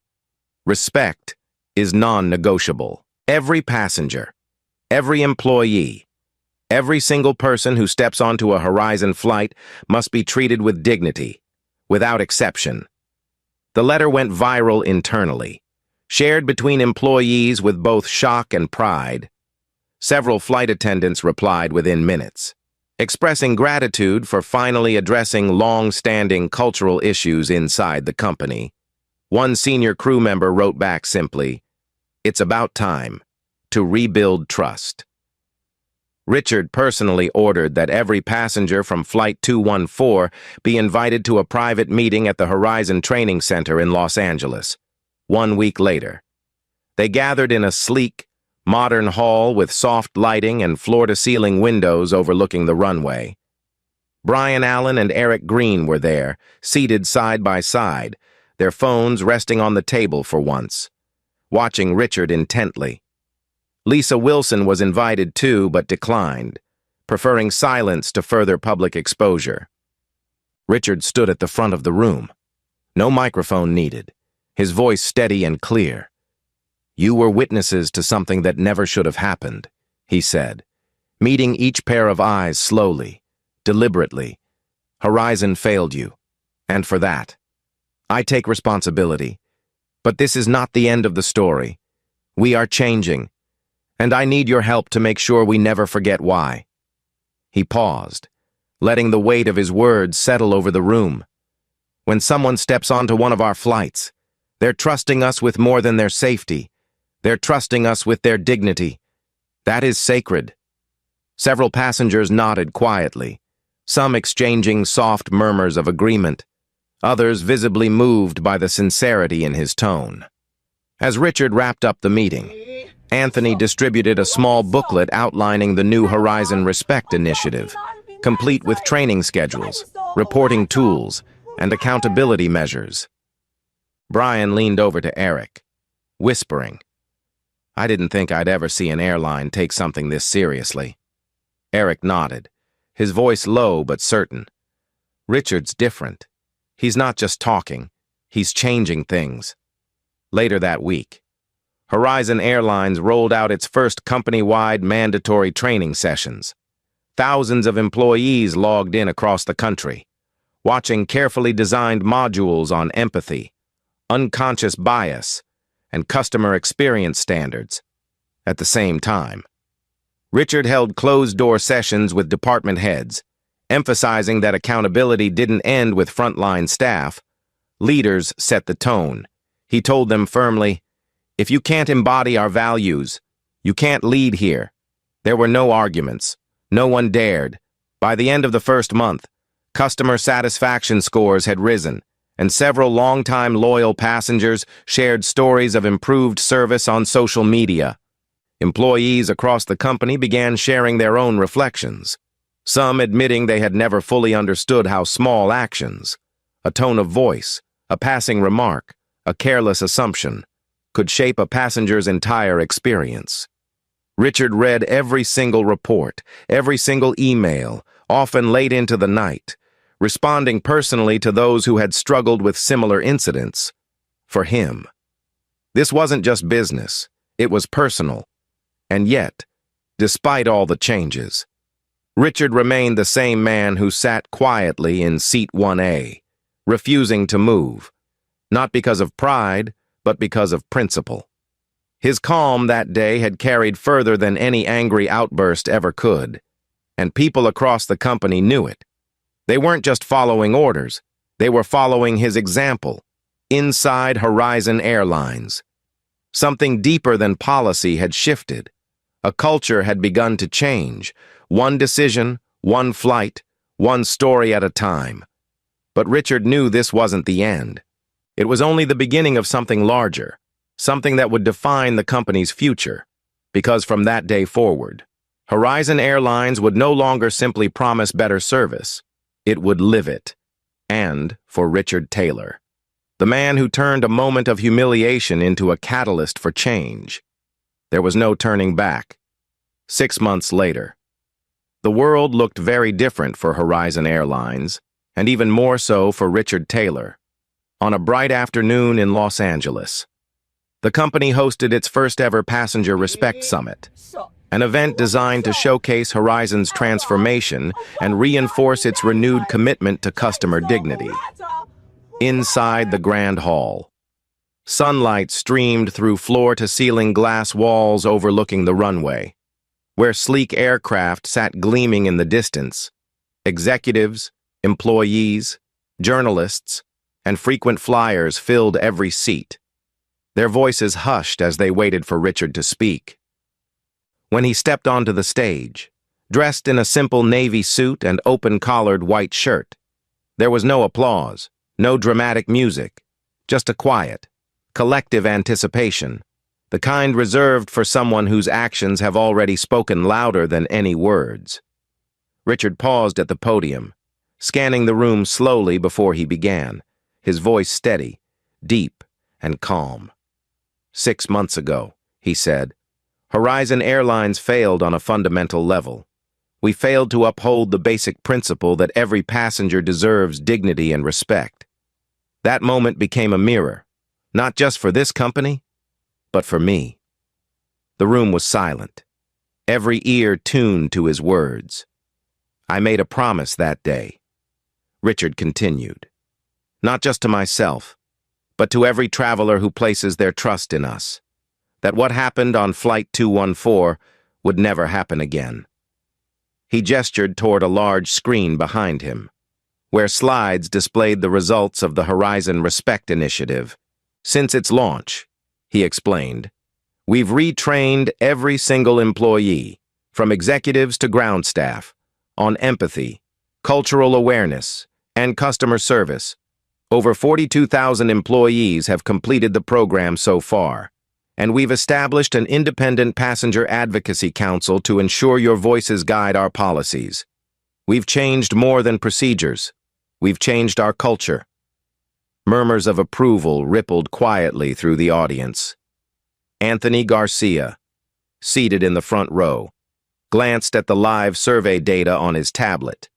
Respect is non-negotiable. Every passenger, every employee, every single person who steps onto a Horizon flight must be treated with dignity, without exception. The letter went viral internally, shared between employees with both shock and pride. Several flight attendants replied within minutes, expressing gratitude for finally addressing long-standing cultural issues inside the company. One senior crew member wrote back simply, It's about time to rebuild trust. Richard personally ordered that every passenger from Flight 214 be invited to a private meeting at the Horizon Training Center in Los Angeles. 1 week later, they gathered in a sleek, modern hall with soft lighting and floor-to-ceiling windows overlooking the runway. Brian Allen and Eric Green were there, seated side by side, their phones resting on the table for once, watching Richard intently. Lisa Wilson was invited too, but declined, preferring silence to further public exposure. Richard stood at the front of the room. No microphone needed, his voice steady and clear. "You were witnesses to something that never should have happened," he said, meeting each pair of eyes slowly, deliberately. "Horizon failed you, and for that, I take responsibility. But this is not the end of the story. We are changing, and I need your help to make sure we never forget why." He paused, letting the weight of his words settle over the room. "When someone steps onto one of our flights, they're trusting us with more than their safety. They're trusting us with their dignity. That is sacred." Several passengers nodded quietly, some exchanging soft murmurs of agreement, others visibly moved by the sincerity in his tone. As Richard wrapped up the meeting, Anthony distributed a small booklet outlining the new Horizon Respect initiative, complete with training schedules, reporting tools, and accountability measures. Brian leaned over to Eric, whispering, "I didn't think I'd ever see an airline take something this seriously." Eric nodded, his voice low but certain. "Richard's different. He's not just talking, he's changing things." Later that week, Horizon Airlines rolled out its first company-wide mandatory training sessions. Thousands of employees logged in across the country, watching carefully designed modules on empathy, unconscious bias, and customer experience standards. At the same time, Richard held closed-door sessions with department heads, emphasizing that accountability didn't end with frontline staff. Leaders set the tone. He told them firmly, "If you can't embody our values, you can't lead here." There were no arguments. No one dared. By the end of the first month, customer satisfaction scores had risen, and several longtime loyal passengers shared stories of improved service on social media. Employees across the company began sharing their own reflections, some admitting they had never fully understood how small actions, a tone of voice, a passing remark, a careless assumption, could shape a passenger's entire experience. Richard read every single report, every single email, often late into the night, responding personally to those who had struggled with similar incidents. For him, this wasn't just business, it was personal. And yet, despite all the changes, Richard remained the same man who sat quietly in seat 1A, refusing to move, not because of pride, but because of principle. His calm that day had carried further than any angry outburst ever could, and people across the company knew it. They weren't just following orders, they were following his example, inside Horizon Airlines. Something deeper than policy had shifted. A culture had begun to change, one decision, one flight, one story at a time. But Richard knew this wasn't the end. It was only the beginning of something larger, something that would define the company's future. Because from that day forward, Horizon Airlines would no longer simply promise better service. It would live it. And for Richard Taylor, the man who turned a moment of humiliation into a catalyst for change, there was no turning back. 6 months later, the world looked very different for Horizon Airlines, and even more so for Richard Taylor. On a bright afternoon in Los Angeles, the company hosted its first-ever Passenger Respect Summit, an event designed to showcase Horizon's transformation and reinforce its renewed commitment to customer dignity. Inside the Grand Hall, sunlight streamed through floor-to-ceiling glass walls overlooking the runway, where sleek aircraft sat gleaming in the distance. Executives, employees, journalists, and frequent flyers filled every seat, their voices hushed as they waited for Richard to speak. When he stepped onto the stage, dressed in a simple navy suit and open-collared white shirt. There was no applause, no dramatic music, just a quiet, collective anticipation, the kind reserved for someone whose actions have already spoken louder than any words. Richard paused at the podium, scanning the room slowly before he began, his voice steady, deep, and calm. 6 months ago, he said, Horizon Airlines failed on a fundamental level. We failed to uphold the basic principle that every passenger deserves dignity and respect. That moment became a mirror, not just for this company, but for me. The room was silent, every ear tuned to his words. I made a promise that day. Richard continued. Not just to myself, but to every traveler who places their trust in us, that what happened on Flight 214 would never happen again. He gestured toward a large screen behind him, where slides displayed the results of the Horizon Respect Initiative. Since its launch, he explained, we've retrained every single employee, from executives to ground staff, on empathy, cultural awareness, and customer service. Over 42,000 employees have completed the program so far, and we've established an independent passenger advocacy council to ensure your voices guide our policies. We've changed more than procedures. We've changed our culture. Murmurs of approval rippled quietly through the audience. Anthony Garcia, seated in the front row, glanced at the live survey data on his tablet.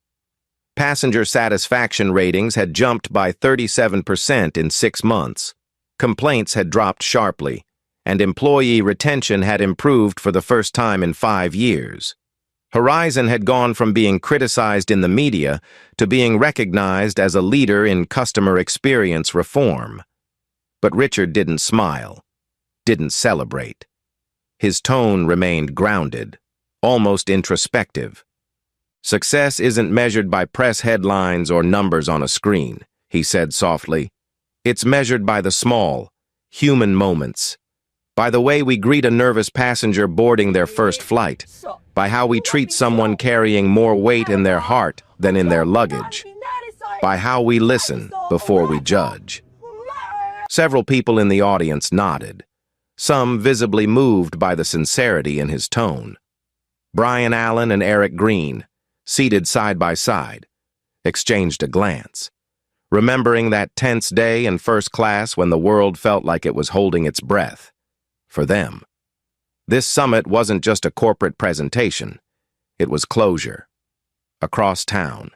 Passenger satisfaction ratings had jumped by 37% in 6 months. Complaints had dropped sharply, and employee retention had improved for the first time in 5 years. Horizon had gone from being criticized in the media to being recognized as a leader in customer experience reform. But Richard didn't smile, didn't celebrate. His tone remained grounded, almost introspective. Success isn't measured by press headlines or numbers on a screen, he said softly. It's measured by the small, human moments. By the way we greet a nervous passenger boarding their first flight, by how we treat someone carrying more weight in their heart than in their luggage, by how we listen before we judge. Several people in the audience nodded, some visibly moved by the sincerity in his tone. Brian Allen and Eric Green, seated side by side, exchanged a glance, remembering that tense day in first class when the world felt like it was holding its breath. For them, this summit wasn't just a corporate presentation, it was closure. Across town.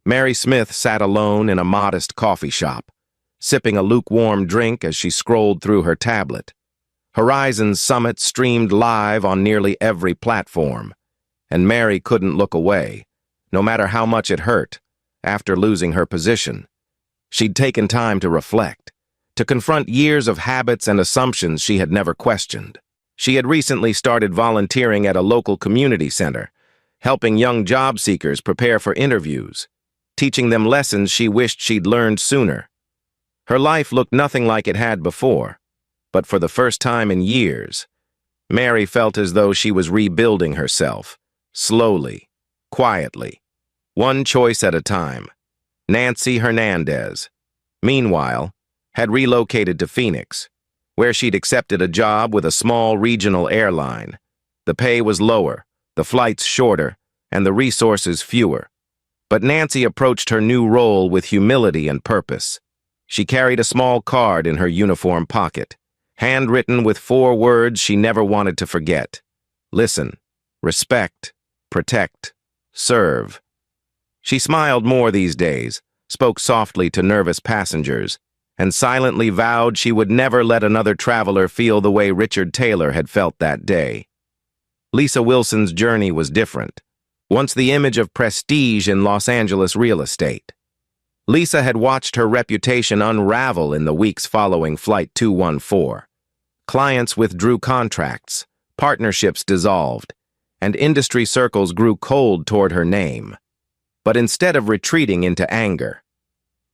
Mary Smith sat alone in a modest coffee shop, sipping a lukewarm drink as she scrolled through her tablet. Horizon's summit streamed live on nearly every platform, and Mary couldn't look away, no matter how much it hurt, after losing her position. She'd taken time to reflect, to confront years of habits and assumptions she had never questioned. She had recently started volunteering at a local community center, helping young job seekers prepare for interviews, teaching them lessons she wished she'd learned sooner. Her life looked nothing like it had before, but for the first time in years, Mary felt as though she was rebuilding herself, slowly, quietly, one choice at a time. Nancy Hernandez, meanwhile, had relocated to Phoenix, where she'd accepted a job with a small regional airline. The pay was lower, the flights shorter, and the resources fewer. But Nancy approached her new role with humility and purpose. She carried a small card in her uniform pocket, handwritten with 4 words she never wanted to forget. Listen, respect, protect, serve. She smiled more these days, spoke softly to nervous passengers, and silently vowed she would never let another traveler feel the way Richard Taylor had felt that day. Lisa Wilson's journey was different, once the image of prestige in Los Angeles real estate. Lisa had watched her reputation unravel in the weeks following Flight 214. Clients withdrew contracts, partnerships dissolved, and industry circles grew cold toward her name. But instead of retreating into anger,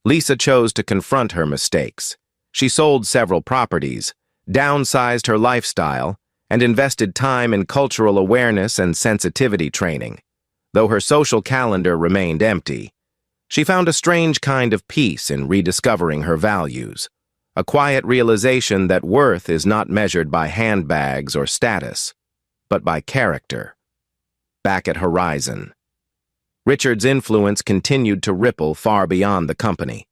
Lisa chose to confront her mistakes. She sold several properties, downsized her lifestyle, and invested time in cultural awareness and sensitivity training. Though her social calendar remained empty, she found a strange kind of peace in rediscovering her values, a quiet realization that worth is not measured by handbags or status, but by character. Back at Horizon, Richard's influence continued to ripple far beyond the company.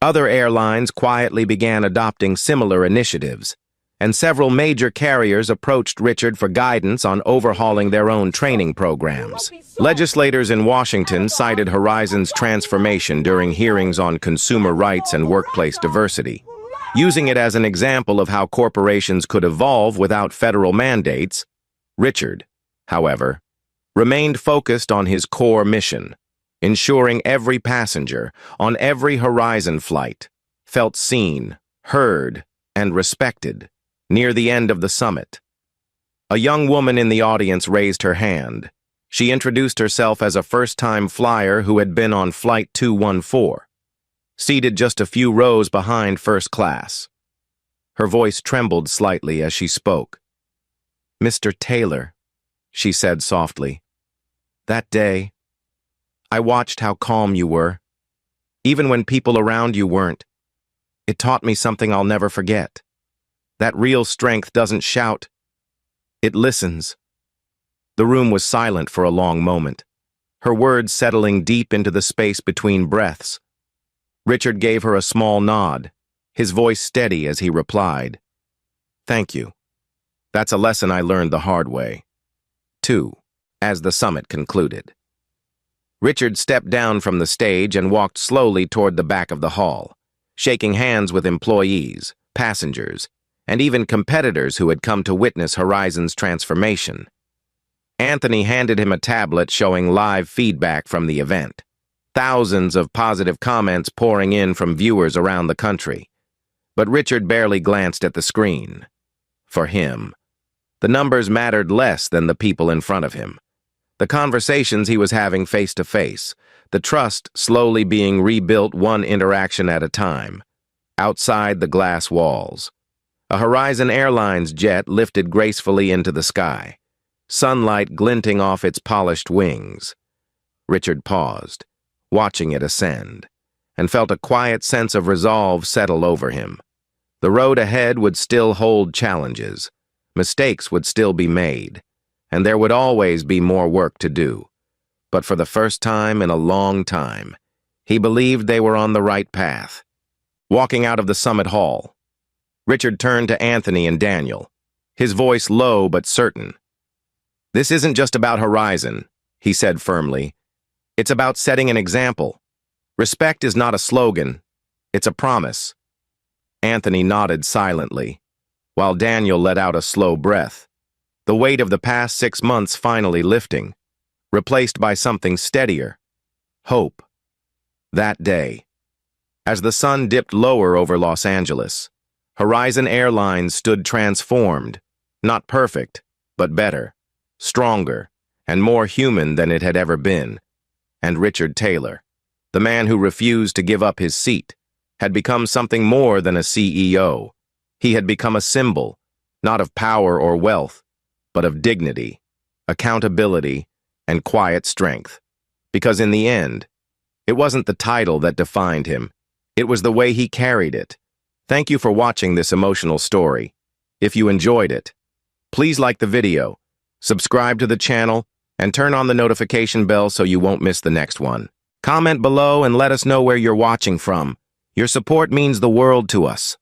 Other airlines quietly began adopting similar initiatives, and several major carriers approached Richard for guidance on overhauling their own training programs. Legislators in Washington cited Horizon's transformation during hearings on consumer rights and workplace diversity. Using it as an example of how corporations could evolve without federal mandates, Richard, however, remained focused on his core mission, ensuring every passenger on every Horizon flight felt seen, heard, and respected. Near the end of the summit, a young woman in the audience raised her hand. She introduced herself as a first-time flyer who had been on Flight 214, seated just a few rows behind first class. Her voice trembled slightly as she spoke. "Mr. Taylor," she said softly, "that day, I watched how calm you were, even when people around you weren't. It taught me something I'll never forget. That real strength doesn't shout, it listens." The room was silent for a long moment, her words settling deep into the space between breaths. Richard gave her a small nod, his voice steady as he replied, "Thank you. That's a lesson I learned the hard way." 2. As the summit concluded, Richard stepped down from the stage and walked slowly toward the back of the hall, shaking hands with employees, passengers, and even competitors who had come to witness Horizon's transformation. Anthony handed him a tablet showing live feedback from the event, thousands of positive comments pouring in from viewers around the country. But Richard barely glanced at the screen. For him, the numbers mattered less than the people in front of him. The conversations he was having face to face, the trust slowly being rebuilt one interaction at a time, outside the glass walls. A Horizon Airlines jet lifted gracefully into the sky, sunlight glinting off its polished wings. Richard paused, watching it ascend, and felt a quiet sense of resolve settle over him. The road ahead would still hold challenges, mistakes would still be made, and there would always be more work to do. But for the first time in a long time, he believed they were on the right path. Walking out of the summit hall, Richard turned to Anthony and Daniel, his voice low but certain. "This isn't just about Horizon," he said firmly. "It's about setting an example. Respect is not a slogan, it's a promise." Anthony nodded silently, while Daniel let out a slow breath, the weight of the past 6 months finally lifting, replaced by something steadier: hope. That day, as the sun dipped lower over Los Angeles, Horizon Airlines stood transformed, not perfect, but better, stronger, and more human than it had ever been. And Richard Taylor, the man who refused to give up his seat, had become something more than a CEO. He had become a symbol, not of power or wealth, but of dignity, accountability, and quiet strength. Because in the end, it wasn't the title that defined him, it was the way he carried it. Thank you for watching this emotional story. If you enjoyed it, please like the video, subscribe to the channel, and turn on the notification bell so you won't miss the next one. Comment below and let us know where you're watching from. Your support means the world to us.